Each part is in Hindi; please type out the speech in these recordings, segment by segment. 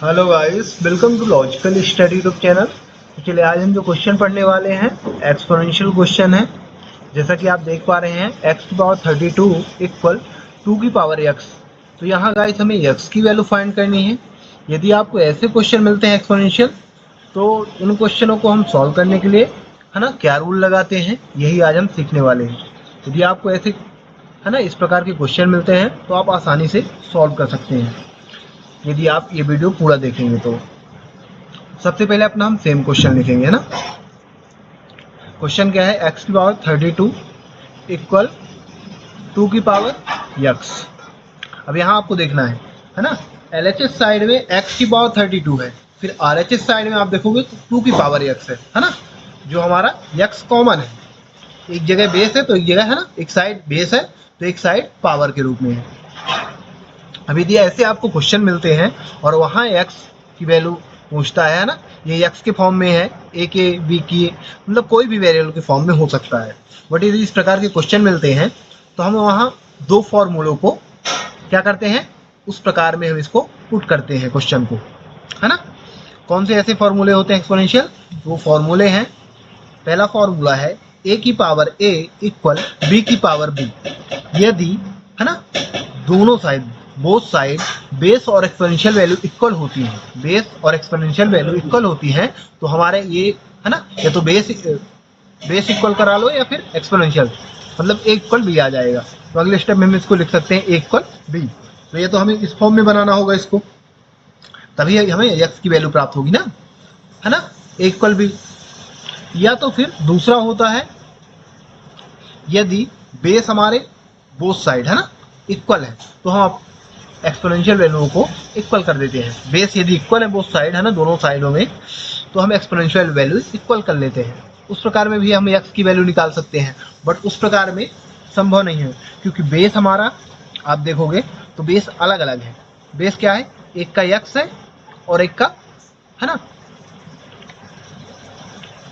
Hello guys, welcome to logical study YouTube channel. तो चलिए आज हम जो क्वेश्चन पढ़ने वाले हैं एक्सपोनेंशियल क्वेश्चन है। जैसा कि आप देख पा रहे हैं x की पावर 32 इक्वल 2 की पावर x। तो यहाँ गाइस हमें x की वैल्यू फाइंड करनी है। यदि आपको ऐसे क्वेश्चन मिलते हैं एक्सपोनेंशियल, तो उन क्वेश्चनों को हम सॉल्व करने के लिए है ना क्या रूल लगाते हैं, यही आज हम सीखने वाले हैं। यदि आपको ऐसे है ना इस प्रकार के क्वेश्चन मिलते हैं तो आप आसानी से सॉल्व कर सकते हैं यदि आप ये वीडियो पूरा देखेंगे। तो सबसे पहले अपना हम सेम क्वेश्चन लिखेंगे, है ना। क्वेश्चन क्या है, x की पावर 32 इक्वल 2 की पावर x। अब यहाँ आपको देखना है ना, LHS साइड में x की पावर 32 है, फिर RHS साइड में आप देखोगे तो 2 की पावर x है ना। जो हमारा x कॉमन है, एक जगह बेस है तो एक जगह है ना, एक साइड बेस है तो एक साइड पावर के रूप में है। अब यदि ऐसे आपको क्वेश्चन मिलते हैं और वहाँ x की वैल्यू पूछता है ना, ये x के फॉर्म में है, a के b की, मतलब कोई भी वेरिएबल के फॉर्म में हो सकता है। बट यदि इस प्रकार के क्वेश्चन मिलते हैं तो हम वहाँ दो फॉर्मूलों को क्या करते हैं, उस प्रकार में हम इसको पुट करते हैं क्वेश्चन को, है ना। कौन से ऐसे फॉर्मूले होते हैं एक्सपोनेंशियल? वो फॉर्मूले हैं, पहला फॉर्मूला है a की पावर a इक्वल b की पावर b। यदि है ना दोनों साइड, बोथ साइड बेस और एक्सपोनेंशियल वैल्यू इक्वल होती हैं, बेस और एक्सपोनेंशियल वैल्यू इक्वल होती हैं, तो हमारे ये है ना, या तो बेस इक्वल करा लो या फिर एक्सपोनेंशियल, मतलब a इक्वल b आ जाएगा। तो अगले स्टेप में हम इसको लिख सकते हैं a इक्वल b। तो ये तो हमें इस फॉर्म में बनाना होगा इसको, तभी हमें x की वैल्यू प्राप्त होगी ना, है ना, a इक्वल b। या तो फिर दूसरा होता है, यदि बेस हमारे बोथ साइड है ना इक्वल है, तो हम एक्सपोनेंशियल वैल्यू को इक्वल कर देते हैं। बेस यदि इक्वल है बोथ साइड है ना, दोनों साइडों में, तो हम एक्सपोनेंशियल वैल्यू इक्वल कर लेते हैं। उस प्रकार में भी हम x की वैल्यू निकाल सकते हैं, बट उस प्रकार में संभव नहीं है, क्योंकि बेस हमारा आप देखोगे तो बेस अलग अलग है। बेस क्या है, एक का x है और एक का है ना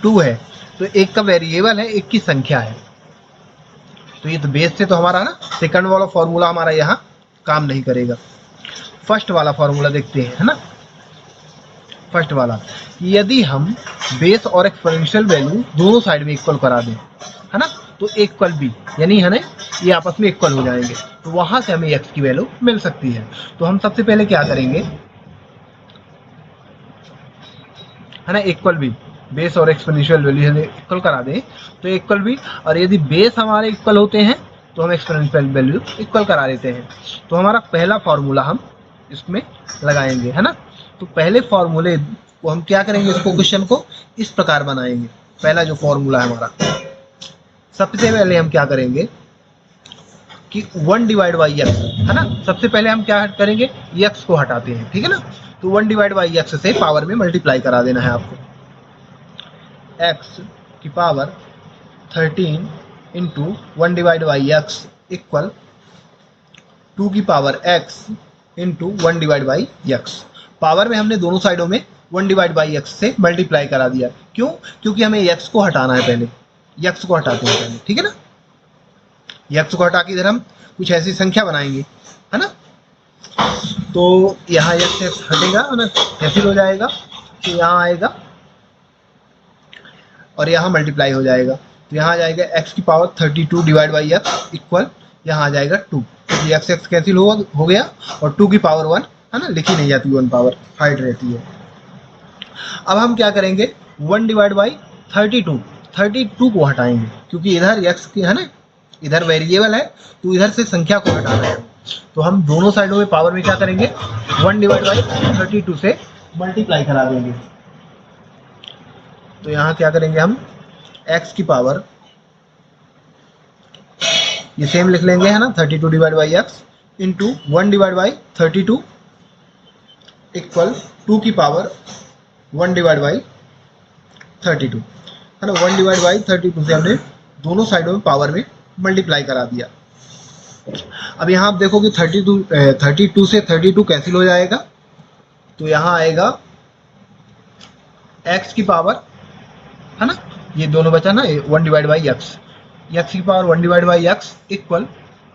2 है, तो एक का वेरिएबल है, एक की संख्या है। तो ये तो बेस से तो हमारा ना सेकंड वाला फॉर्मूला हमारा यहाँ काम नहीं करेगा। फर्स्ट वाला फॉर्मूला देखते हैं, है ना। फर्स्ट वाला, यदि हम बेस और एक्सपोनेंशियल वैल्यू दोनों साइड में इक्वल करा दें, है ना, तो a इक्वल b, यानी है ना ये आपस में इक्वल हो जाएंगे, तो वहां से हमें x की वैल्यू मिल सकती है। तो हम सबसे पहले क्या करेंगे, है ना, इक्वल b, बेस और एक्सपोनेंशियल वैल्यू इक्वल करा दें तो इक्वल b, और यदि बेस हमारे इक्वल होते हैं तो हम एक्सपोनेंशियल वैल्यू इक्वल करा देते हैं। तो हमारा पहला फॉर्मूला हम इसमें लगाएंगे, है ना। तो पहले फॉर्मूले को हम क्या करेंगे, इसको क्वेश्चन को इस प्रकार बनाएंगे। पहला जो फॉर्मूला है हमारा, सबसे पहले हम क्या करेंगे कि 1 डिवाइड बाई एक्स, है ना। सबसे पहले हम क्या करेंगे, एक्स को हटाते हैं, ठीक है ना। तो 1 डिवाइड बाई एक्स से पावर में मल्टीप्लाई करा देना है आपको। x की power 13 into 1 divide by x equal 2 की power x into 1 divide by x. Power में हमने दोनों साइडों में 1 डिवाइड बाई एक्स से मल्टीप्लाई करा दिया। क्यों? क्योंकि हमें x को हटाना है पहले, x को हटाते हैं पहले, ठीक है ना। x को हटा के इधर हम कुछ ऐसी संख्या बनाएंगे, है ना। तो यहाँ x हटेगा ना, कैंसिल हो जाएगा, तो यहाँ आएगा और यहाँ मल्टीप्लाई हो जाएगा। तो यहाँ आ जाएगा x की power 32 divide by x equal, यहाँ आ जाएगा 2, क्योंकि एक्स एक्स कैंसिल हो गया, और 2 की पावर 1 है ना, लिखी नहीं जाती, 1 पावर हाइड रहती है। अब हम क्या करेंगे, 1 डिवाइड बाई 32 को हटाएंगे, क्योंकि इधर x की है ना, इधर वेरिएबल है, तो इधर से संख्या को हटाना है। तो हम दोनों साइडों में पावर में क्या करेंगे, 1 डिवाइड बाई 32 से मल्टीप्लाई करा देंगे। तो यहाँ क्या करेंगे हम, x की पावर ये सेम लिख लेंगे, है ना, 32 divide by x into 1 divide by 32 equal 2 की पावर 1 डिवाइड बाई 32, है ना। 1 डिवाइड बाई 32 से हमने दोनों साइडों में पावर में मल्टीप्लाई करा दिया। अब यहाँ आप देखोगे 32 से 32 कैंसिल हो जाएगा, तो यहाँ आएगा x की पावर, है ना, ये दोनों बचा ना 1 डिवाइड बाई एक्स, एक्स की power 1 divide by x equal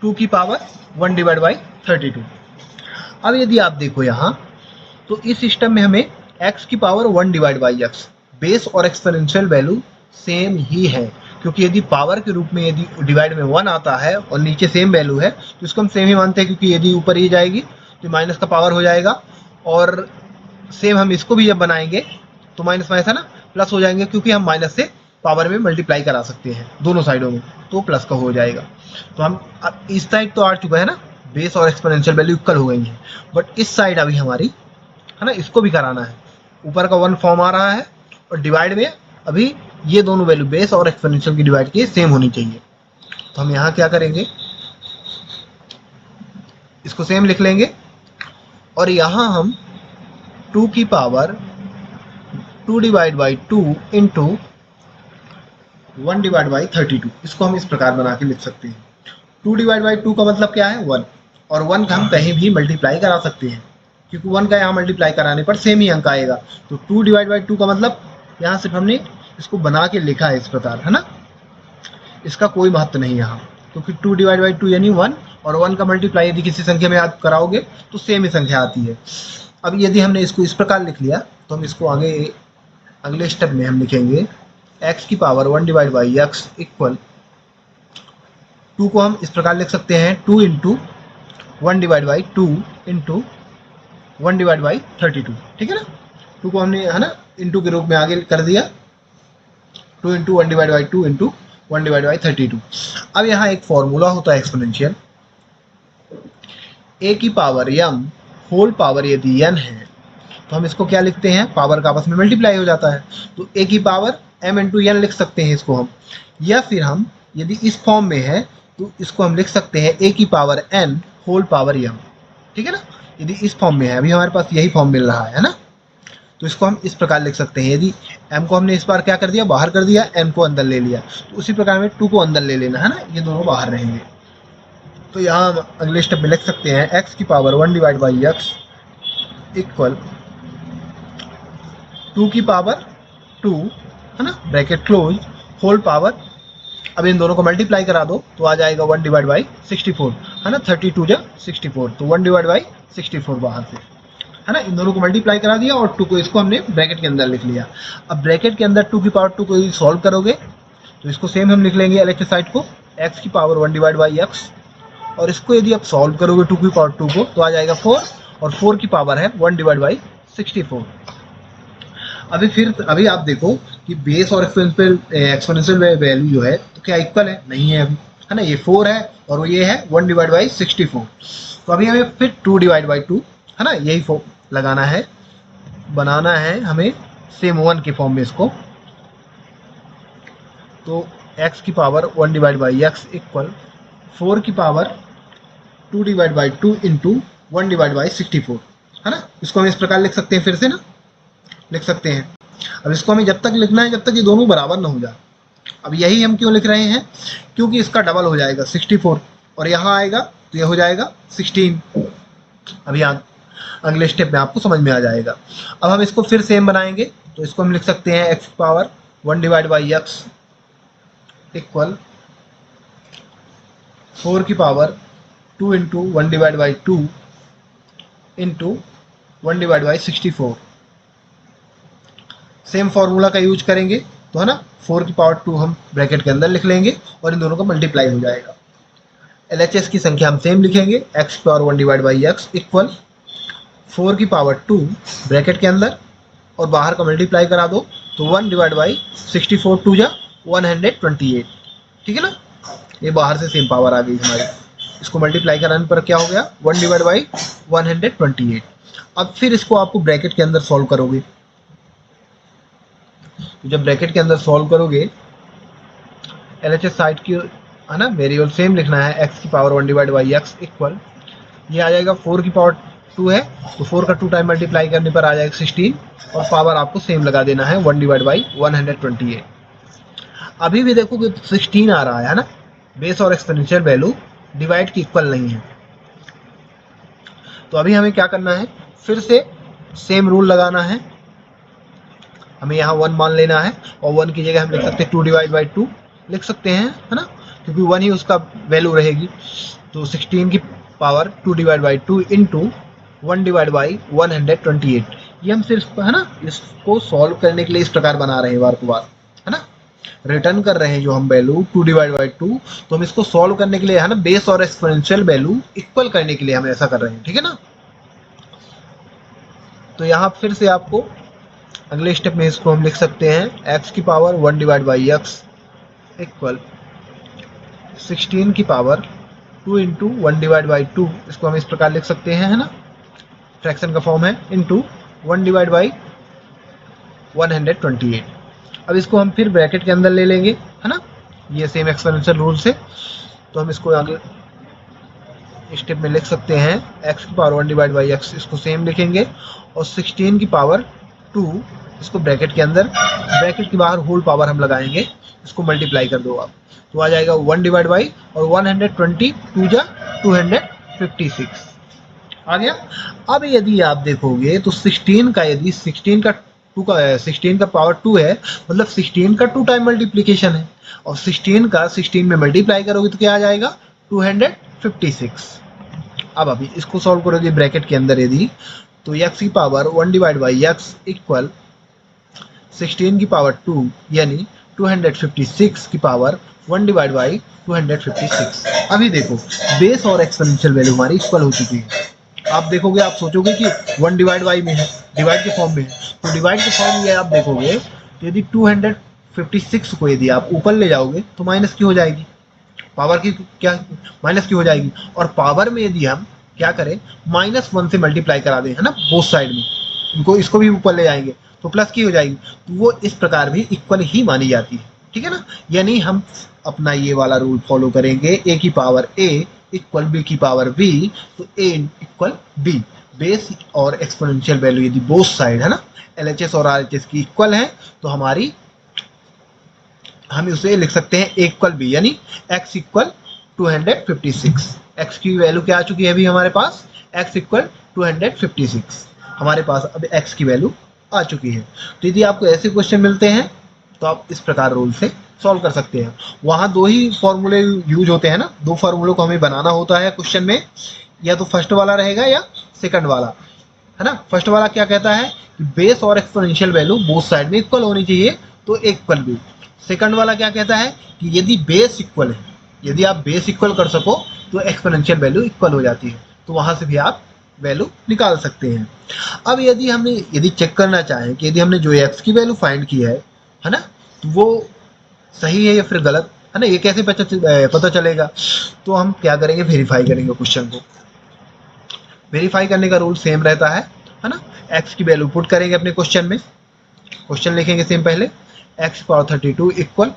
2 की पावर 1 डिवाइड बाई 32। अब यदि आप देखो यहाँ तो इस सिस्टम में हमें x की power 1 divide by x, base और एक्सपोनेंशियल वैल्यू सेम ही है, क्योंकि यदि पावर के रूप में यदि डिवाइड में 1 आता है और नीचे सेम वैल्यू है तो इसको हम सेम ही मानते हैं, क्योंकि यदि ऊपर ही जाएगी तो माइनस का पावर हो जाएगा, और सेम हम इसको भी जब बनाएंगे तो माइनस माइनस है ना प्लस हो जाएंगे, क्योंकि हम माइनस से पावर में मल्टीप्लाई करा सकते हैं दोनों साइडों में, तो प्लस का हो जाएगा। तो हम अब इस साइड तो आ चुका है ना, बेस और एक्सपोनेंशियल वैल्यू इक्वल हो गई है, बट इस साइड अभी हमारी है ना, इसको भी कराना है। ऊपर का 1 फॉर्म आ रहा है और डिवाइड में अभी ये दोनों वैल्यू बेस और एक्सपोनेंशियल की डिवाइड की सेम होनी चाहिए। तो हम यहाँ क्या करेंगे, इसको सेम लिख लेंगे और यहाँ हम 2 की power 2 divide by 2 into 1 divide by 32, इसको हम इस प्रकार बना के लिख सकते हैं। 2 डिवाइड बाई 2 का मतलब क्या है 1, और 1 का हम कहीं भी मल्टीप्लाई करा सकते हैं, क्योंकि 1 का यहाँ मल्टीप्लाई कराने पर सेम ही अंक आएगा। तो 2 डिवाइड बाई 2 का मतलब यहाँ सिर्फ हमने इसको बना के लिखा है इस प्रकार, है ना, इसका कोई महत्व नहीं यहाँ, क्योंकि 2 डिवाइड बाई 2 यानी 1, और 1 का मल्टीप्लाई यदि किसी संख्या में आप कराओगे तो सेम ही संख्या आती है। अब यदि हमने इसको इस प्रकार लिख लिया तो हम इसको आगे अगले स्टेप में हम लिखेंगे x की power 1 divide by x equal 2 को हम इस प्रकार लिख सकते हैं 2 into 1 divide by 2 into 1 divide by 32, ठीक है ना। 2 को हमने है ना इंटू के रूप में आगे कर दिया, 2 into 1 divide by 2 into 1 divide by 32। अब यहाँ एक फॉर्मूला होता है एक्सपोनेंशियल, a की पावर m होल पावर यदि n है तो हम इसको क्या लिखते हैं, पावर का आपस में मल्टीप्लाई हो जाता है, तो a की पावर m इंटू n लिख सकते हैं इसको हम, या फिर हम यदि इस फॉर्म में है तो इसको हम लिख सकते हैं a की power n whole power m, ठीक है ना। यदि इस फॉर्म में है, अभी हमारे पास यही फॉर्म मिल रहा है ना, तो इसको हम इस प्रकार लिख सकते हैं। यदि m को हमने इस बार क्या कर दिया, बाहर कर दिया, n को अंदर ले लिया, तो उसी प्रकार में 2 को अंदर ले लेना है ना, ये दोनों बाहर रहेंगे। तो यहाँ हम अगले स्टेप में लिख सकते हैं x की power 1 divide by x equal 2 की पावर 2 है ना, ब्रैकेट क्लोज, होल पावर, अब इन दोनों को मल्टीप्लाई करा दो तो आ जाएगा 1 डिवाइड बाई 64, है ना, 32 जा 64, तो 1 डिवाइड बाई 64 बाहर से, है ना, इन दोनों को मल्टीप्लाई करा दिया और 2 को इसको हमने ब्रैकेट के अंदर लिख लिया। अब ब्रैकेट के अंदर 2 की पावर 2 को सॉल्व करोगे तो इसको सेम हम लिख लेंगे LHS साइड को x की पावर 1 डिवाइड बाई एक्स, और इसको यदि आप सॉल्व करोगे 2 की पावर 2 को तो आ जाएगा 4, और 4 की पावर है 1 डिवाइड बाई 64। अभी आप देखो कि बेस और एक्सपोनेंशियल वैल्यू जो है तो क्या इक्वल है, नहीं है अभी, है ना, ये 4 है और वो ये है 1 डिवाइड बाई 64। तो अभी हमें फिर 2 डिवाइड बाई 2 है ना, यही फॉर्म लगाना है, बनाना है हमें सेम 1 के फॉर्म में इसको। तो x की power 1 divide by x equal 4 की power 2 divide by 2 into 1 divide by 64, है ना, इसको हम इस प्रकार लिख सकते हैं, फिर से ना लिख सकते हैं। अब इसको हमें जब तक लिखना है जब तक ये दोनों बराबर ना हो जाए। अब यही हम क्यों लिख रहे हैं, क्योंकि इसका डबल हो जाएगा 64 और यहाँ आएगा तो ये हो जाएगा 16। अब यहाँ अगले स्टेप में आपको समझ में आ जाएगा। अब हम इसको फिर सेम बनाएंगे तो इसको हम लिख सकते हैं x power 1 divide by x equal 4 की power 2 into 1 divide by 2 into 1 divide by 64। Same formula का यूज करेंगे तो है ना, 4 की पावर 2 हम ब्रैकेट के अंदर लिख लेंगे और इन दोनों का मल्टीप्लाई हो जाएगा। LHS की संख्या हम सेम लिखेंगे, x की power 1 divide by x equal 4 की पावर 2 ब्रैकेट के अंदर और बाहर का मल्टीप्लाई करा दो तो 1 डिवाइड बाई 64, 2 जा 128, ठीक है ना, ये बाहर से सेम पावर आ गई हमारी। इसको मल्टीप्लाई कराने पर क्या हो गया 1 डिवाइड बाई 128। अब फिर इसको आपको ब्रैकेट के अंदर सॉल्व करोगे, तो जब ब्रैकेट के अंदर सॉल्व करोगे LHS साइड की है ना वेरिएबल सेम लिखना है, x की power 1 divide by x equal, ये आ जाएगा 4 की पावर 2 है तो 4 का 2 टाइम मल्टीप्लाई करने पर आ जाएगा 16 और पावर आपको सेम लगा देना है 1 डिवाइड बाई 128। अभी भी देखो कि 16 आ रहा है ना, बेस और एक्सपोनेंशियल वैल्यू डिवाइड की इक्वल नहीं है। तो अभी हमें क्या करना है, फिर से सेम रूल लगाना है, हमें यहाँ 1 मान लेना है और 1 की जगह हम लिख सकते हैं 2 डिवाइड बाई 2 लिख सकते हैं, है ना, क्योंकि 1 ही उसका वैल्यू रहेगी। तो 16 की power 2 divide by 2 into 1 divide by 128। ये हम सिर्फ है ना इसको सॉल्व करने के लिए इस प्रकार बना रहे हैं बार को बार, है ना, रिटर्न कर रहे हैं जो हम वैल्यू 2 डिवाइड बाई 2, तो हम इसको सॉल्व करने के लिए है ना बेस और एक्सपोनेंशियल वैल्यू इक्वल करने के लिए हम ऐसा कर रहे हैं, ठीक है ना। तो यहाँ फिर से आपको अगले स्टेप में इसको हम लिख सकते हैं x की power 1 divide by x equal 16 की पावर 2 इंटू 1 डिवाइड बाई 2, इसको हम इस प्रकार लिख सकते हैं, है ना, फ्रैक्शन का फॉर्म है, इंटू 1 डिवाइड बाई 128। अब इसको हम फिर ब्रैकेट के अंदर ले लेंगे, है ना, ये सेम एक्सपोनेंशियल रूल से। तो हम इसको आगे स्टेप में लिख सकते हैं x की पावर 1 डिवाइड बाई एक्स, इसको सेम लिखेंगे, और 16 की पावर 2 इसको ब्रैकेट के अंदर, ब्रैकेट के बाहर होल पावर हम लगाएंगे, इसको मल्टीप्लाई कर दो आप, तो आ जाएगा 1 डिवाइड बाई और 120 2 जा 256 आ गया। अब यदि आप देखोगे तो 16 का, यदि 16 का 16 का पावर 2 है, मतलब 16 का 2 टाइम मल्टीप्लीकेशन है, और 16 का 16 में मल्टीप्लाई करोगे तो क्या आ जाएगा 256। अब अभी इसको सॉल्व करोगे ब्रैकेट के अंदर यदि, तो x की power 1 divide by x equal 16 की पावर 2 यानी 256 की पावर 1 डिवाइड बाई 256। अभी देखो बेस और एक्सपोनेंशियल वैल्यू हमारी इक्वल हो चुकी है। आप देखोगे, आप सोचोगे कि 1 डिवाइड बाई में है, डिवाइड के फॉर्म में है, तो डिवाइड के फॉर्म में आप देखोगे तो यदि 256 को यदि आप ऊपर ले जाओगे तो माइनस की हो जाएगी, पावर की क्या माइनस की हो जाएगी, और पावर में यदि हम क्या करें -1 से मल्टीप्लाई करा दें, है ना, बोथ साइड में, इनको इसको भी ऊपर ले जाएंगे तो प्लस की हो जाएगी, तो वो इस प्रकार भी इक्वल ही मानी जाती है, ठीक है ना। यानी हम अपना ये वाला रूल फॉलो करेंगे, a की पावर a इक्वल b की पावर b, तो a इक्वल b, बेस और एक्सपोनेंशियल वैल्यू यदि बोथ साइड है ना LHS और RHS की इक्वल है, तो हमारी हम उसे लिख सकते हैं a इक्वल b, यानी x इक्वल 256। x की वैल्यू क्या आ चुकी है अभी हमारे पास, x इक्वल 256 हमारे पास अब x की वैल्यू आ चुकी है। तो यदि आपको ऐसे क्वेश्चन मिलते हैं तो आप इस प्रकार रूल से सॉल्व कर सकते हैं। वहाँ दो ही फॉर्मूले यूज होते हैं ना, दो फार्मूलों को हमें बनाना होता है क्वेश्चन में, या तो फर्स्ट वाला रहेगा या सेकंड वाला, है ना। फर्स्ट वाला क्या कहता है कि बेस और एक्सपोनेंशियल वैल्यू बोथ साइड में इक्वल होनी चाहिए, तो इक्वल भी। सेकंड वाला क्या कहता है कि यदि बेस इक्वल है, यदि आप बेस इक्वल कर सको तो एक्सपोनेंशियल वैल्यू इक्वल हो जाती है, तो वहां से भी आप वैल्यू निकाल सकते हैं। अब यदि चेक करना चाहें कि यदि हमने जो x की वैल्यू फाइंड की है ना, तो वो सही है या फिर गलत, है ना, ये कैसे पता चलेगा, तो हम क्या करेंगे, वेरीफाई करेंगे क्वेश्चन को। वेरीफाई करने का रूल सेम रहता है ना, x की वैल्यू पुट करेंगे अपने क्वेश्चन में, क्वेश्चन लिखेंगे सेम पहले, x की पावर 32 इक्वल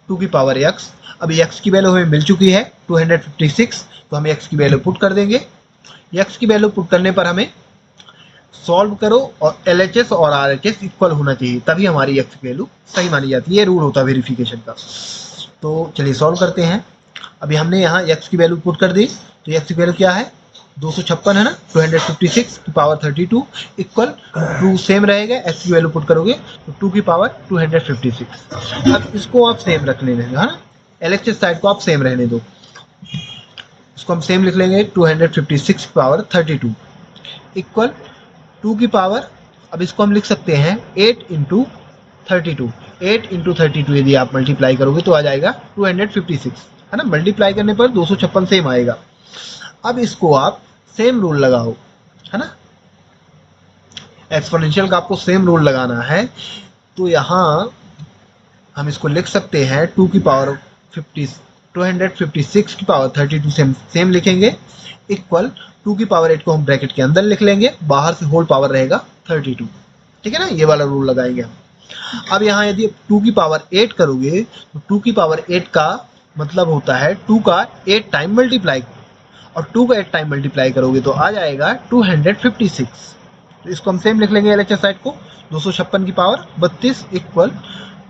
2 की पावर x। अभी x की वैल्यू हमें मिल चुकी है 256, तो हम x की वैल्यू पुट कर देंगे। x की वैल्यू पुट करने पर हमें सॉल्व करो और LHS और RHS इक्वल होना चाहिए, तभी हमारी x की वैल्यू सही मानी जाती है, ये रूल होता है वेरिफिकेशन का। तो चलिए सॉल्व करते हैं। अभी हमने यहाँ x की वैल्यू पुट कर दी, तो x की वैल्यू क्या है 256 है ना, 256 की पावर 32 इक्वल 2 सेम रहेगा, x की वैल्यू पुट करोगे तो 2 की पावर 256। अब इसको आप सेम रख लेंगे, है ना, LHS साइड को आप सेम रहने दो, इसको हम सेम लिख लेंगे 256 की पावर 32 इक्वल 2 की पावर, अब इसको हम लिख सकते हैं 8 इंटू 32, 8 इंटू 32 यदि आप मल्टीप्लाई करोगे तो आ जाएगा 256, है ना, मल्टीप्लाई करने पर 256 सेम आएगा। अब इसको आप सेम रूल लगाओ, है ना, एक्सपोनेंशियल का आपको सेम रूल लगाना है, तो यहाँ हम इसको लिख सकते हैं 2 की पावर 256 की पावर 32 सेम लिखेंगे इक्वल 2 की पावर 8 को हम ब्रैकेट के अंदर लिख लेंगे, बाहर से होल पावर रहेगा 32, ठीक है ना, ये वाला रूल लगाएंगे हम। अब यहाँ यदि 2 की पावर 8 करोगे तो 2 की पावर 8 का मतलब होता है 2 का 8 टाइम मल्टीप्लाई, और 2 का 8 टाइम मल्टीप्लाई करोगे तो आ जाएगा 256। तो इसको हम सेम लिख लेंगे LHS साइड को, 256 की पावर 32 इक्वल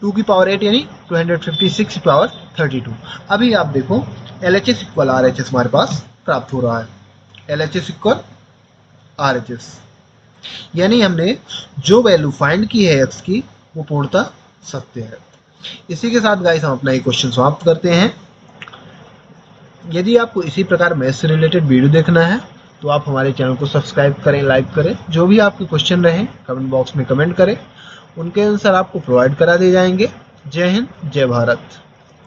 2 की पावर 8 यानी 256 की पावर 32। अभी आप देखो LHS इक्वल RHS हमारे पास प्राप्त हो रहा है, LHS इक्वल RHS, यानी हमने जो वैल्यू फाइंड की है x की वो पूर्णतः सत्य है। इसी के साथ गाइस हम अपना ये क्वेश्चन समाप्त करते हैं। यदि आपको इसी प्रकार मैथ से रिलेटेड वीडियो देखना है तो आप हमारे चैनल को सब्सक्राइब करें, लाइक करें। जो भी आपके क्वेश्चन रहे कमेंट बॉक्स में कमेंट करें, उनके आंसर आपको प्रोवाइड करा दिए जाएंगे। जय हिंद, जय भारत।